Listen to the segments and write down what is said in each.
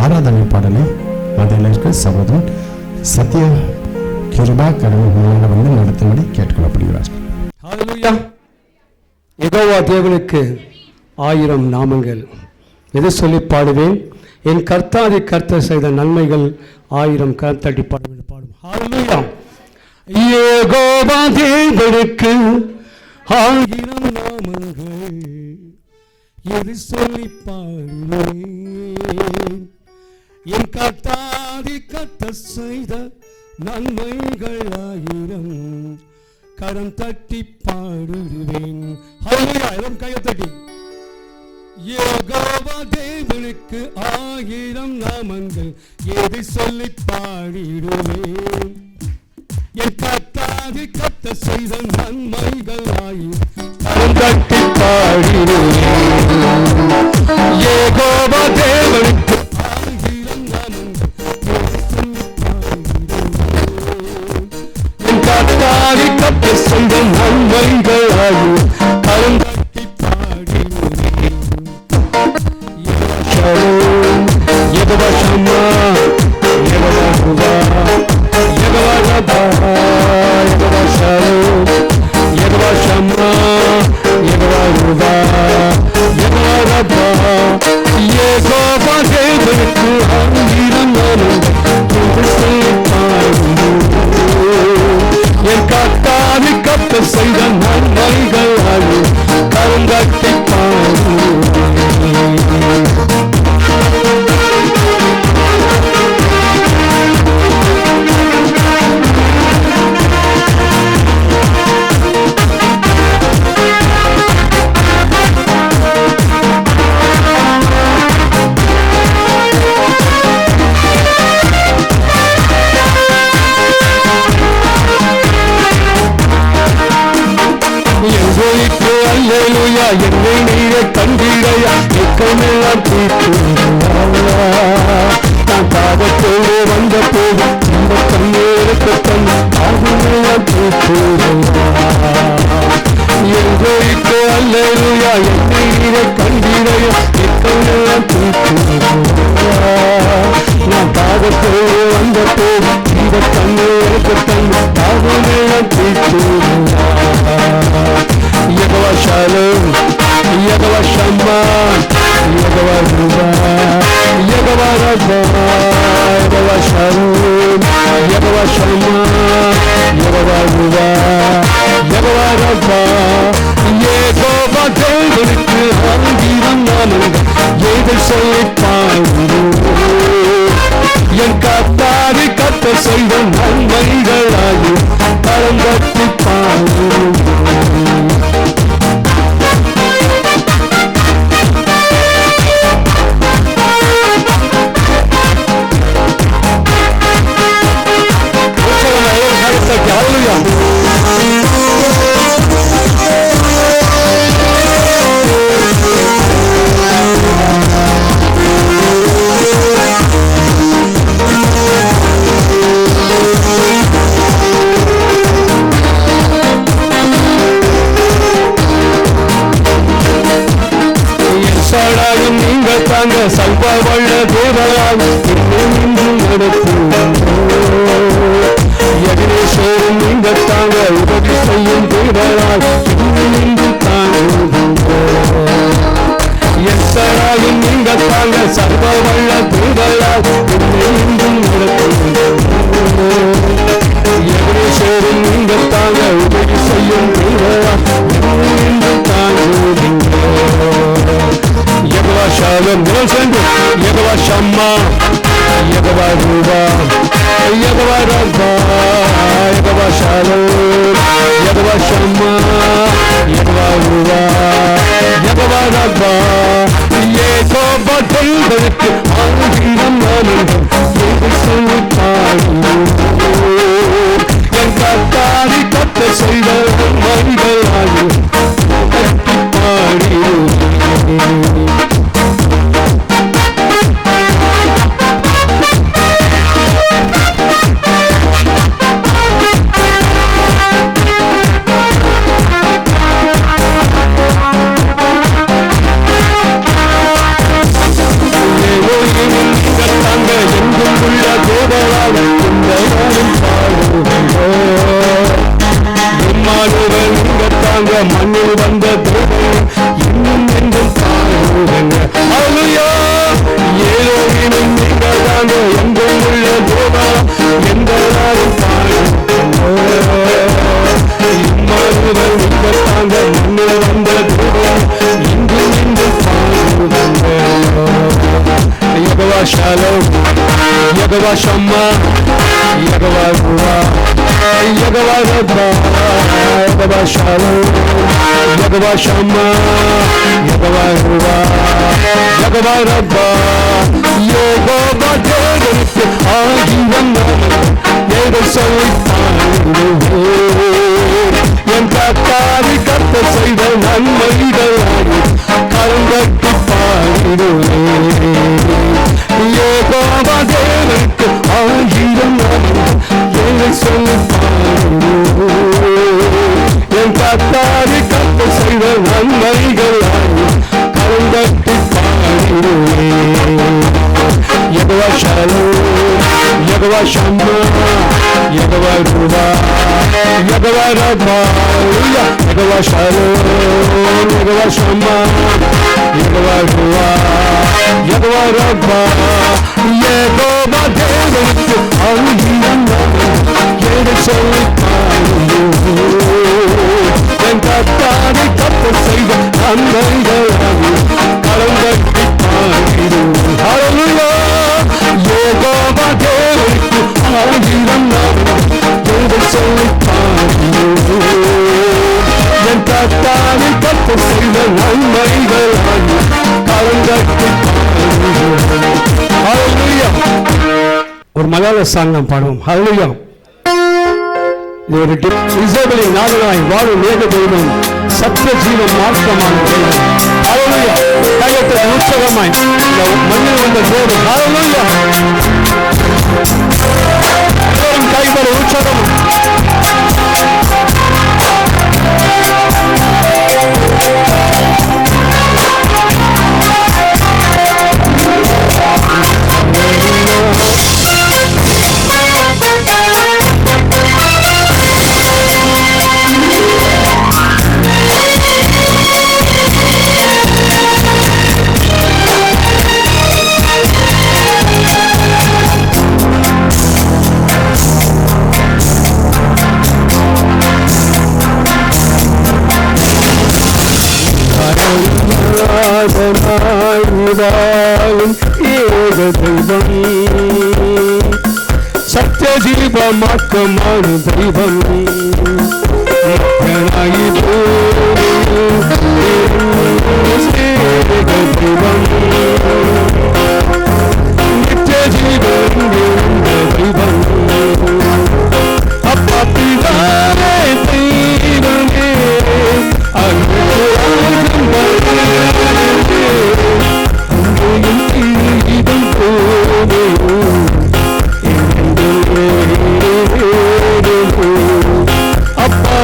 ஆராதனை பாடலை அதில் இருக்க சகோதரன் சத்ய கிருபா கடவுள் வந்து நடத்தும்படி கேட்டுக்கொள்ளப்படுகிறார். ஹல்லேலூயா. யெகோவா தேவனுக்கு 1000 நாமங்கள். எது சொல்லி பாடுவேன்? என் கர்த்தாதி கர்த்தர் செய்த நன்மைகள் 1000 கரத்தட்டி பாடும். ஹல்லேலூயா. யெகோவா தேவனுக்கு 1000 நாமங்கள். எது சொல்லி பாடுவேன்? என் கர்த்தாதி கர்த்தர் செய்த நன்மைகள் 1000 கரம் தட்டி பாடுவேன். ஹல்லேலூயா. எல்லாம் கையை தட்டி. யெகோவா தேவனுக்கு 1000 நாமங்கள். எதை சொல்லி பாடிடுவேன்? என் கர்த்தாதி கர்த்தர் செய்த நன்மைகள் 1000 கரம் தட்டி பாடிடுவேன். யெகோவா தேவனுக்கு 1000 நாமங்கள். எதை சொல்லி பாடிடுவேன்? என் கர்த்தாதி கர்த்தர் செய்த நன்மைகள் 1000 கரம் தட்டி பாடிடுவேன். யெகோவா ஷம்மா, யெகோவா ருவா, யெகோவா ரபா, யெகோவா ஷாலோம், யெகோவா ஷம்மா, யெகோவா ருவா, யெகோவா ரபா. யெகோவா தேவனுக்கு 1000 நாமங்கள். எது சொல்லி பாடுவேன்? என் கர்த்தாதி கர்த்தர் செய்த நன்மைகள் 1000 கரம் தட்டி பாடுவேன். அல்லேலூயா. என்னை நீரை கண்டிடையா எக்கமெல்லாம் தீர்த்துள்ளா. நான் பாவத்தோடு வந்த போது இந்த கண்ணேருக்கு தன் பாவமெல்லாம் தீர்த்துள்ளா. எங்கோய்க்கு அல்லேலூயா. என்னை நீரை கண்டிடையா எக்கமெல்லாம் தீர்த்துள்ளா. நான் பாவத்தோடு வந்த போது இந்த கண்ணேருக்கு தன் பாவமெல்லாம் தீர்த்துள்ளா. யெகோவா ஷாலோம், யெகோவா ஷம்மா, யெகோவா ருவா, யெகோவா ரபா, யெகோவா ஷாலோம், யெகோவா ஷம்மா, யெகோவா ருவா, யெகோவா ரபா. யெகோவா தேவனுக்கு 1000 நாமங்கள். எதை சொல்லி பாடுவேன்? என் கர்த்தாதி கர்த்தர் செய்த நன்மைகள் 1000 கரம் தட்டி பாடுவேன். சல்வ வல்ல தேவராக இன்னும் நடத்தும். எகனேஸ்வரன் நீங்க தாங்க உதவி செய்யும் தேவராக இன்னும் தாங்குவோம். எஸ்ஸராயும் நீங்க தாங்க சர்வ வல்ல தேவராக இன்னும் நடத்தும். எகனேஸ்வரன் நீங்க தாங்க உதவி செய்யும் தேவராக இன்னும் தாங்குவோம். யெகோவா ஷாலோம். யெகோவா ஷம்மா, யெகோவா ருவா, யெகோவா ரபா, யெகோவா ஷாலோம், யெகோவா ஷம்மா, யெகோவா ருவா, யெகோவா ரபா. யெகோவா தேவனுக்கு 1000 நாமங்கள். எதை சொல்லி பாடுவேன்? என் கர்த்தாதி கர்த்தர் செய்த நன்மைகள் 1000 தட்டி பாடுவேன். உள்ள தேவராக இந்த நாளும் பாடுவேங்க. எம்மானுவேல் நீங்க தாங்க மண்ணில் வந்த தேவன் இன்னும் என்றும் பாடுவேங்க. அல்லேலூயா. ஏலோகினும் நீங்க தாங்க எங்கும் உள்ள தேவன் எந்த நாளும் பாடுவேங்க. எம்மானுவேல் நீங்க தாங்க மண்ணில் வந்த தேவன் இன்னும் என்றும் பாடுவேங்க. யெகோவா ஷாலோம், யெகோவா ஷம்மா, யெகோவா ருவா, யெகோவா ரப்பா, யெகோவா ஷாலோம், யெகோவா ஷம்மா, யெகோவா ருவா, யெகோவா ரப்பா. யெகோவா தேவனுக்கு ஆகியம் எதை சொல்லி பாடுவேன். என் கர்த்தாவை கர்த்தர் செய்த நன்மைகளாகி கலங்கட்டி பாடிடுவேன். யெகோவா தேவனுக்கு ஆகியம் எதை சொல்லி பாடுவேன். என் கர்த்தாவை கர்த்தர் செய்த நன்மைகளாகி கலங்கட்டி பாடிடுவேன். யெகோவா ஷாலோம், யெகோவா ஷம்மா, யெகோவா ருவா, யெகோவா ரப்பா, யெகோவா ஷாலோம், யெகோவா ஷம்மா, யெகோவா ருவா, யெகோவா ரப்பா. யெகோவா தேவனுக்கு ஆகியம் எதை சொல்லி பாடுவேன். என் கர்த்தாவை கர்த்தர் செய்த நன்மைகளாகி கலங்கட்டி பாடிடுவேன். ஹல்லேலூயா. யெகோவா தேவனுக்கு ஆகியம் எதை சொல்லி பாடுவேன். என் கர்த்தாவை கர்த்தர் செய்த நன்மைகளாகி கலங்கட்டி பாடிடுவேன். ஹல்லேலூயா. ஒரு மலையாள சாங் நாம் பாடுவோம். ஹல்லேலூயா. இது ஒரு இஸ்ரவேலின் நாதனாய் வாழும் ஏக தெய்வம், சத்திய ஜீவன் மார்க்கமான தெய்வம். ஹல்லேலூயா. கையெழுத்து உற்சாகமாய் இந்த மண்ணில் வந்த தேவன். ஹல்லேலூயா. கைகள் உற்சாகம். சத்திய ஜீவமாக்கமான தெய்வம் தெய்வம் நித்திய ஜீவன் தெய்வம் அப்பா பிதாவே தெய்வமே அப்பா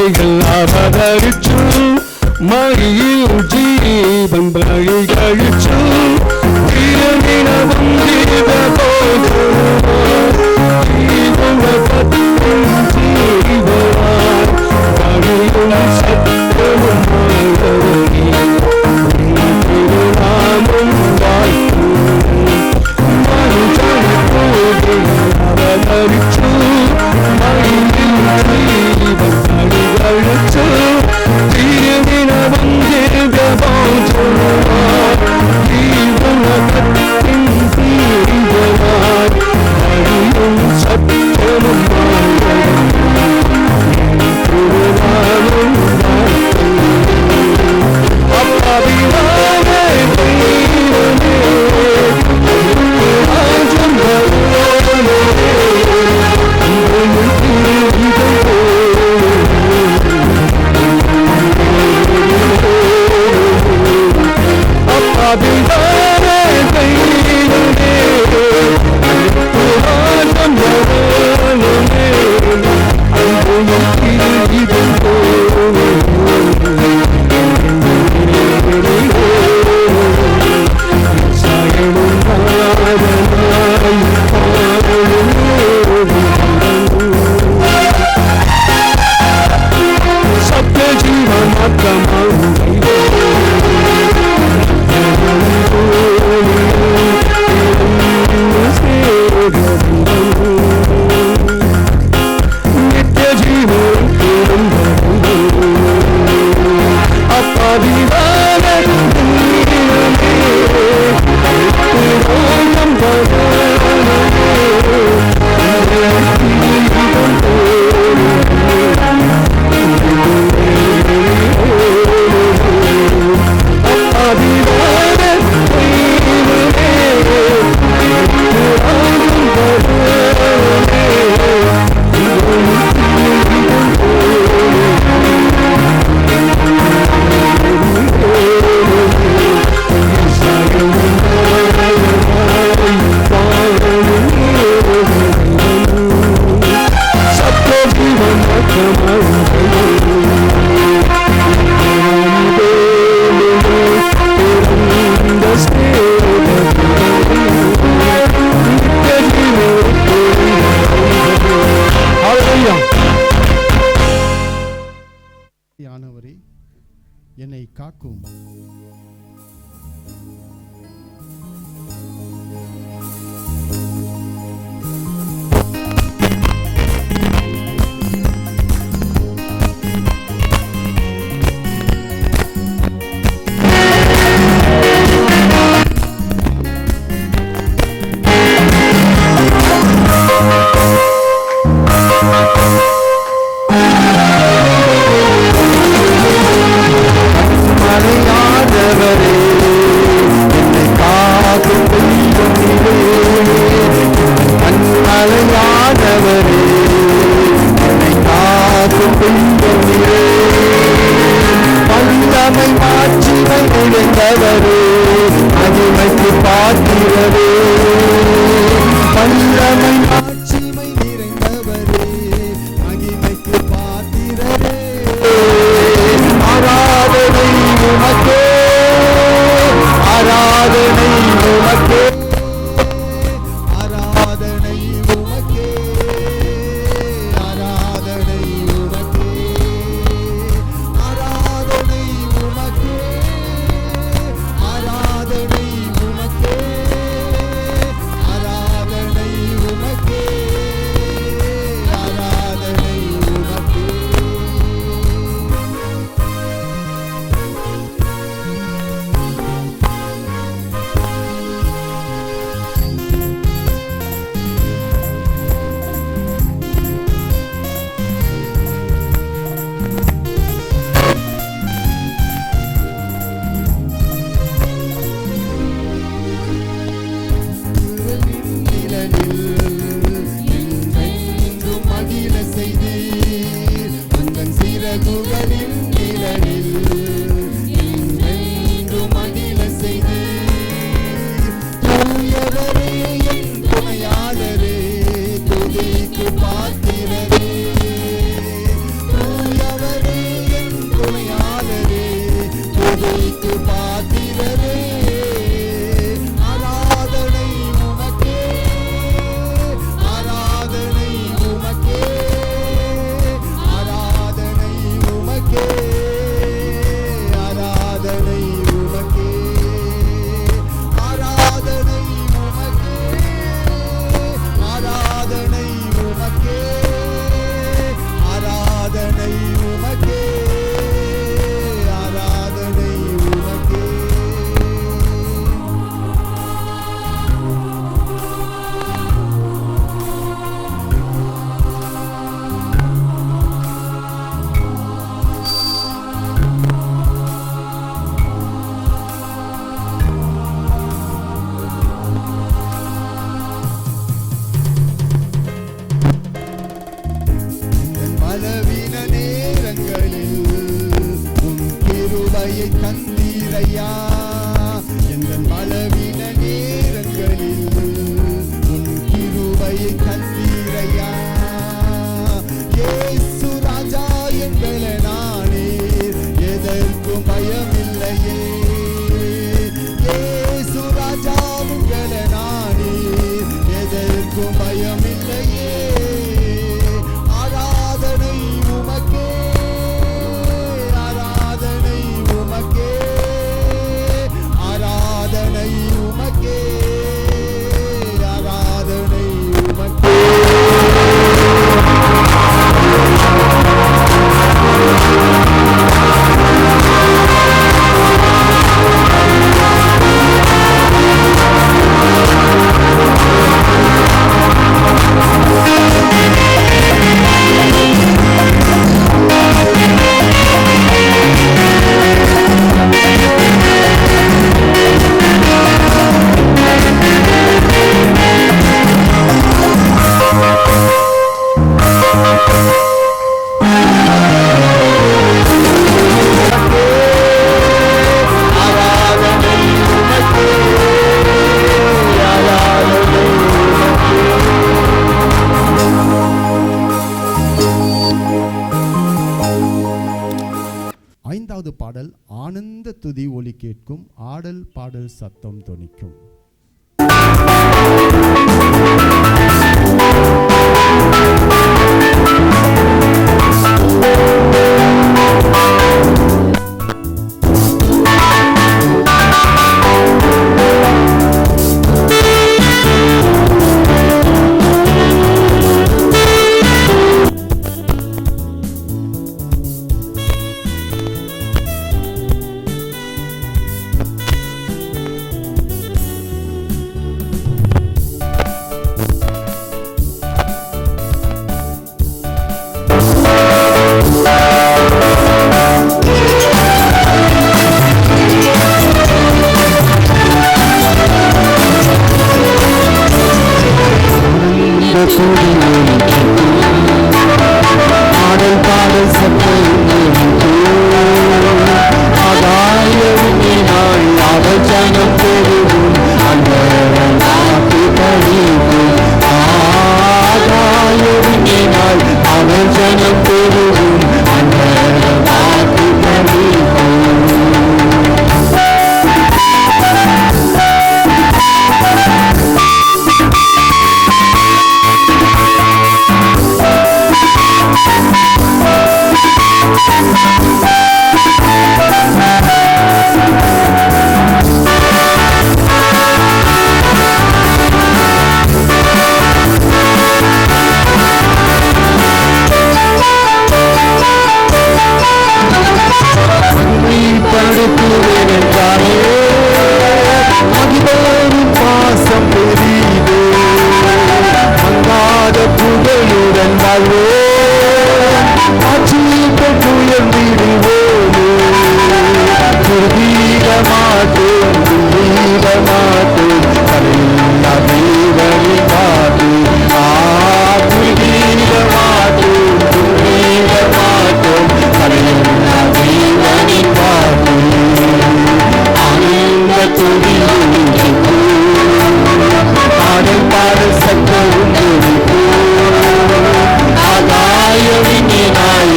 വഴികൾ അവതരിച്ചു, മറിയിൽ ജീവൻ വഴി കഴിച്ചു. തിരുനിലവും என்னை காக்கும். ஆராதனை உமக்கே துதிக்கு பாத்திரரே, ஆராதனை உமக்கே, ஆராதனை உமக்கே, ஆராதனை உமக்கே, ஆராதனை உமக்கே, ஆராதனை உமக்கே, ஆராதனை உமக்கே, ஆராதனை உமக்கே, ஆராதனை உமக்கே. என் பலவீன நேரங்களில் உன் கிருபையை தந்தீரையா, என் பலவீன நேரங்களில் உன் கிருபையை தந்தீரையா. இயேசு ராஜா எங்களை நானே, எதற்கும் பயமில்லையே. இயேசு ராஜா எங்களை நானே, எதற்கும் பயமில்லையே. ஆராதனை உமக்கே, ஆராதனை உமக்கே, ஆராதனை உமக்கே, ஆராதனை உமக்கே. ஐந்தாவது பாடல் ஆனந்த துதி ஒலி கேட்கும், ஆடல் பாடல் சத்தம் தொனிக்கும்.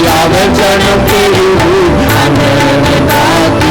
அவர் ஜனம் பெருகும், அந்த காத்து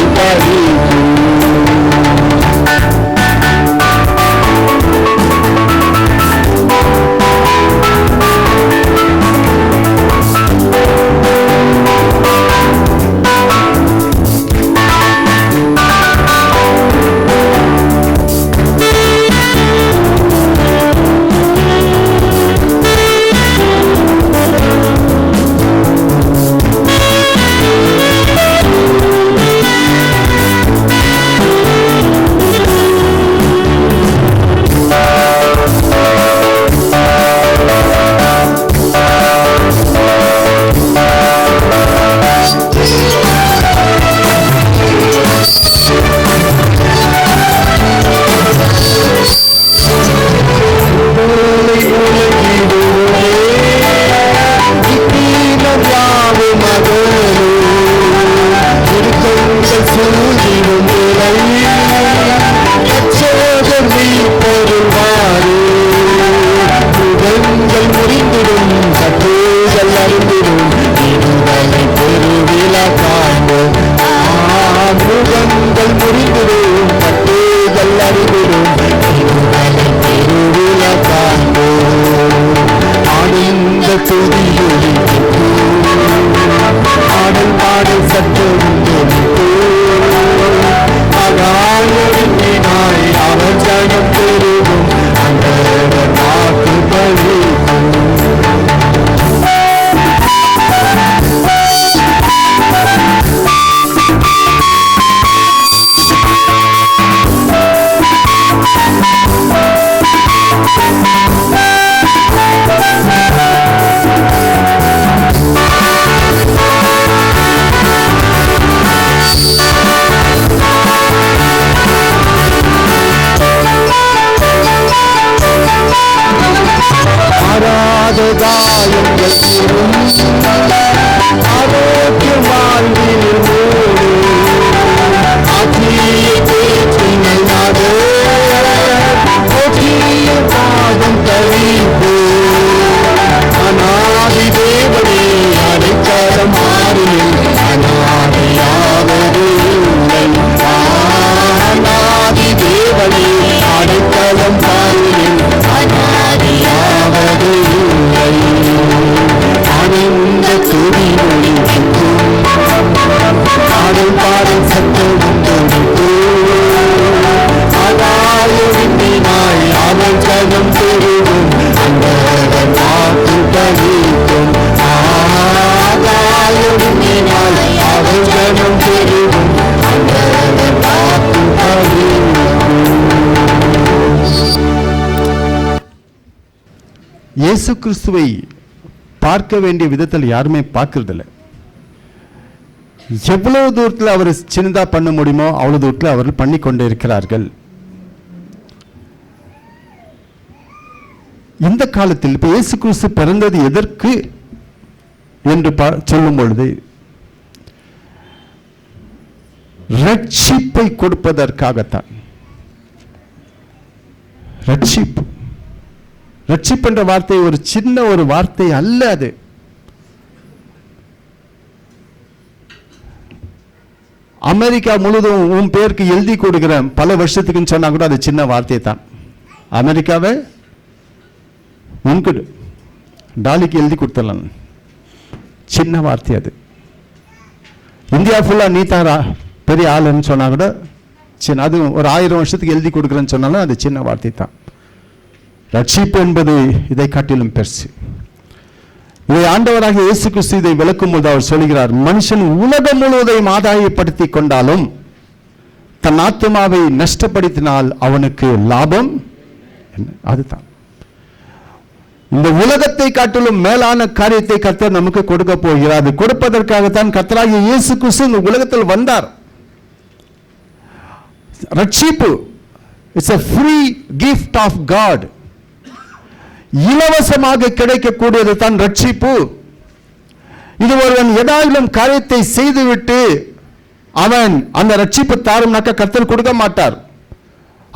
இயேசு கிறிஸ்துவை பார்க்க வேண்டிய விதத்தில் யாருமே பார்க்கறதில்லை. எவ்வளவு தூரத்தில் அவர் சின்னதா பண்ண முடியுமோ அவ்வளவு தூரத்தில் அவர்கள் பண்ணி கொண்டே இருக்கிறார்கள். இந்த காலத்தில் இப்ப இயேசு கிறிஸ்து பிறந்தது எதற்கு என்று சொல்லும் பொழுது ரட்சிப்பை கொடுப்பதற்காகத்தான். ரட்சிப்பு ரட்சிப்பு என்ற வார்த்தை ஒரு சின்ன ஒரு வார்த்தை அல்ல. அது அமெரிக்கா முழுவதும் உன் பேருக்கு எழுதி கொடுக்கிறேன் பல வருஷத்துக்குன்னு சொன்னா கூட அது சின்ன வார்த்தை தான். அமெரிக்காவை உனக்கு டாலிக்கு எழுதி கொடுத்துடலாம், சின்ன வார்த்தை அது. இந்தியா ஃபுல்லா நீ தாரா பெரிய ஆளுன்னு சொன்னா கூட சின்ன, அது ஒரு 1000 வருஷத்துக்கு எழுதி கொடுக்குறேன்னு சொன்னாலும் அது சின்ன வார்த்தை தான். ரட்சிப்பு என்பது இதை காட்டிலும் பெருசு. இதை ஆண்டவராக இயேசு கிறிஸ்து இதை விளக்கும் போது அவர் சொல்கிறார், மனுஷன் உலகம் முழுவதையும் ஆதாயப்படுத்தி கொண்டாலும் தன் ஆத்துமாவை நஷ்டப்படுத்தினால் அவனுக்கு லாபம் என்ன? அதுதான். இந்த உலகத்தை காட்டிலும் மேலான காரியத்தை கர்த்தர் நமக்கு கொடுக்க போகிறார். கொடுப்பதற்காகத்தான் கர்த்தராகிய இயேசு கிறிஸ்து இந்த உலகத்தில் வந்தார். ரட்சிப்பு it's a free gift of God. இலவசமாக கிடைக்கக்கூடியது தான் ரட்சிப்பு. இது ஒருவன் ஏதாயிலும் காரியத்தை செய்துவிட்டு அவன் அந்த ரட்சிப்பு தாரும்னாக்க கர்த்தர் கொடுக்க மாட்டார்.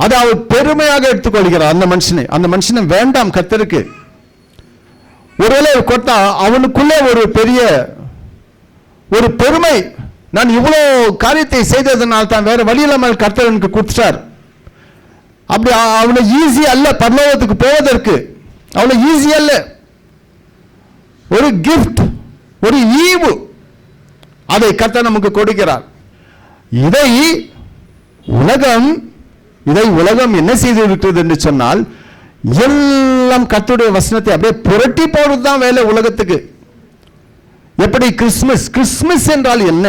அதை அவர் பெருமையாக எடுத்துக்கொள்கிறார். அந்த மனுஷனை வேண்டாம் கர்த்தருக்கு. ஒருவேளை கொடுத்தா அவனுக்குள்ளே ஒரு பெரிய ஒரு பெருமை, நான் இவ்வளோ காரியத்தை செய்ததுனால தான், வேற வழி இல்லாமல் கர்த்தர் எனக்கு கொடுத்தார். அப்படி அவ்வளோ ஈஸி அல்ல பரலோகத்துக்கு போவதற்கு, அவ்வளோ ஈஸி அல்ல. ஒரு கிஃப்ட், ஒரு ஈவு, அதை கர்த்தர் நமக்கு கொடுக்கிறார். இதை உலகம் என்ன செய்து இருக்கிறது என்று சொன்னால், எல்லாம் கர்த்தருடைய வசனத்தை அப்படியே புரட்டி போடுறதுதான் வேலை உலகத்துக்கு. எப்படி கிறிஸ்துமஸ் என்றால் என்ன?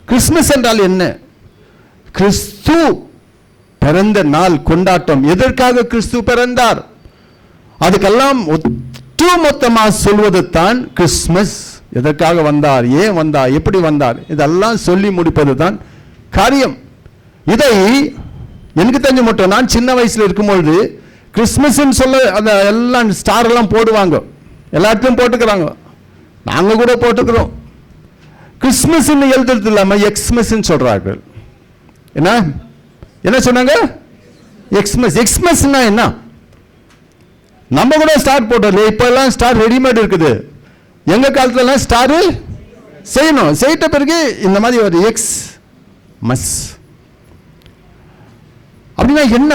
கிறிஸ்துமஸ் என்றால் என்ன? கிறிஸ்து பிறந்த நாள் கொண்டாட்டம். எதற்காக கிறிஸ்து பிறந்தார்? அதுக்கெல்லாம் ஒட்டுமொத்தமாக சொல்வது தான் கிறிஸ்துமஸ். எதற்காக வந்தார், ஏன் வந்தார், எப்படி வந்தார், இதெல்லாம் சொல்லி முடிப்பது தான் காரியம். இதை எனக்கு தெரிஞ்ச மட்டும், நான் சின்ன வயசுல இருக்கும்பொழுது கிறிஸ்துமஸ் சொல்ல அந்த எல்லாம் ஸ்டார் எல்லாம் போடுவாங்க, எல்லாத்தையும் போட்டுக்கிறாங்க, நாங்க கூட போட்டுக்கிறோம். கிறிஸ்துமஸ் எழுதுறது இல்லாம எக்ஸ்மஸ் சொல்றார்கள். என்ன சொன்னாங்க? எக்ஸ்மஸ்னா என்ன? நம்ம கூட ஸ்டார் போட்டோம், இப்ப எல்லாம் ஸ்டார் ரெடிமேட் இருக்குது. எங்க காலத்துல எல்லாம் ஸ்டார் செய்யணும், செய்த பிறகு இந்த மாதிரி ஒரு எக்ஸ்மஸ் அப்படின்னா என்ன?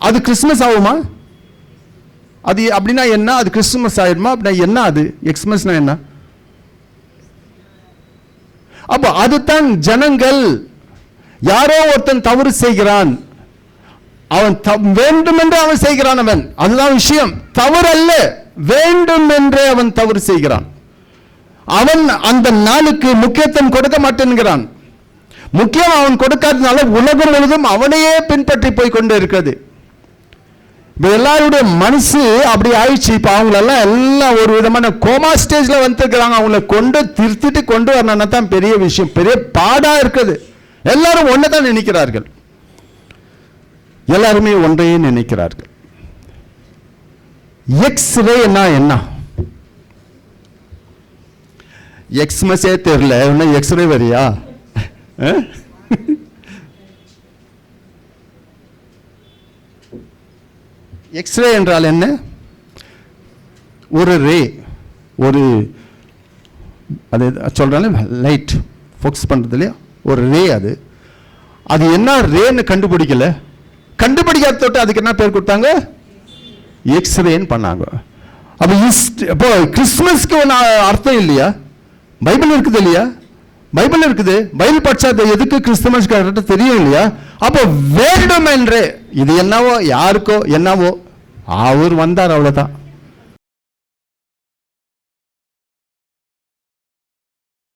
அது கிறிஸ்துமஸ் ஆகுமா? அது அப்படின்னா என்ன? அது கிறிஸ்துமஸ் ஆயிடுமா? அப்படின்னா என்ன? அது எக்ஸ்மஸ்னா என்ன? அப்போ அதுதான் ஜனங்கள். யாரோ ஒருத்தன் தவறு செய்கிறான், அவன் வேண்டுமென்று அவன் செய்கிறான், அவன் அதுதான் விஷயம். தவறு அல்ல, வேண்டும் என்றே அவன் தவறு செய்கிறான். அவன் அந்த நாளுக்கு முக்கியத்துவம் கொடுக்க மாட்டேன்கிறான். முக்கியம் அவன் கொடுக்காதனால உலகம் முழுதும் அவனையே பின்பற்றி போய் கொண்டு இருக்கிறது. இப்போ எல்லாருடைய மனசு அப்படி ஆயிடுச்சு. இப்போ அவங்களெல்லாம் எல்லாம் ஒரு விதமான கோமா ஸ்டேஜ்ல வந்துருக்கிறாங்க. அவங்கள கொண்டு திருத்திட்டு கொண்டு வரணும்னா தான் பெரிய விஷயம், பெரிய பாடா இருக்குது. எல்லாரும் ஒன்றை தான் நினைக்கிறார்கள், எல்லாருமே ஒன்றையே நினைக்கிறார்கள். எக்ஸ்ரேனா என்ன? எக்ஸ்மஸே தெரியல, இன்னும் எக்ஸ்ரே வரியா? எக்ஸ்ரே என்றால் என்ன? ஒரு ரே, ஒரு அது சொல்றாங்க லைட் ஃபோக்கஸ் பண்றது இல்லையா, ஒரு ரே. அது என்ன ரேன்னு கண்டுபிடிக்கல, கண்டுபிடிக்காத தொட்டு அதுக்கு என்ன பேர் கொடுத்தாங்க? எக்ஸ்ரேன்னு பண்ணாங்க. அப்போ கிறிஸ்துமஸ்க்கு ஒன்று அர்த்தம் இல்லையா? பைபிள் இருக்குது இல்லையா? பைபிள் இருக்குது, பைபிள் படிச்சா எதுக்கு கிறிஸ்துமஸ் கரெக்டாக தெரியும் இல்லையா? அப்போ வேண்டும் என்றே இது என்னவோ யாருக்கோ என்னவோ அவர் வந்தார், அவ்வளோதான்.